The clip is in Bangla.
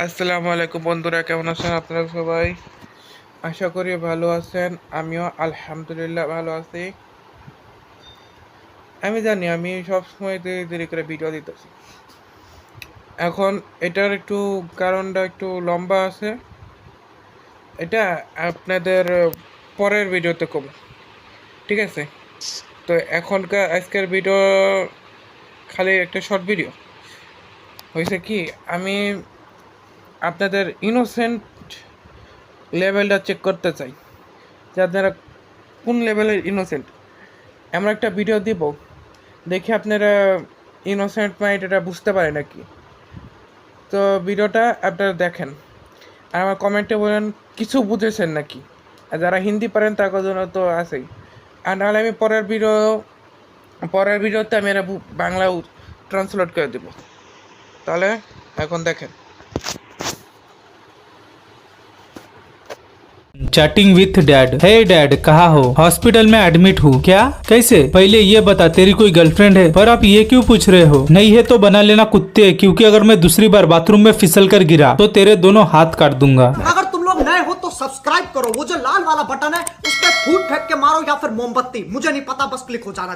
আসসালামু আলাইকুম বন্ধুরা, কেমন আছেন আপনারা সবাই? আশা করি ভালো আছেন। আমিও আলহামদুলিল্লাহ ভালো আছি। আমি জানি আমি সব সময় দেরি দেরি করে ভিডিও দিতেছি। এখন এটার একটু কারণটা একটু লম্বা আছে। এটা আপনাদের পরের ভিডিওতে কম, ঠিক আছে? তো আজকের ভিডিও খালি একটা শর্ট ভিডিও। হয়েছে কি, আমি আপনাদের ইনোসেন্ট লেভেলটা চেক করতে চাই যে আপনারা কোন লেভেলের ইনোসেন্ট। এমন একটা ভিডিও দিব, দেখি আপনারা ইনোসেন্ট মাইন্ড এটা বুঝতে পারে নাকি। তো ভিডিওটা আপনারা দেখেন আর আমার কমেন্টে বলেন কিছু বুঝেছেন নাকি। আর যারা হিন্দি পারেন তার জন্য তো আছেই। আর নাহলে আমি পরের ভিডিওতে আমি এটা বাংলা ট্রান্সলেট করে দেব। তাহলে এখন দেখেন। Chatting with dad. Hey dad, कहाँ हो? हॉस्पिटल में एडमिट हूँ। क्या? कैसे? पहले ये बता, तेरी कोई गर्लफ्रेंड है? पर आप ये क्यों पूछ रहे हो? नहीं है तो बना लेना कुत्ते, क्योंकि अगर मैं दूसरी बार बाथरूम में फिसल कर गिरा तो तेरे दोनों हाथ काट दूंगा। अगर तुम लोग नए हो तो सब्सक्राइब करो, वो जो लाल वाला बटन है उस पर फूट फेंक के मारो या फिर मोमबत्ती, मुझे नहीं पता, बस क्लिक हो जाना चाहिए।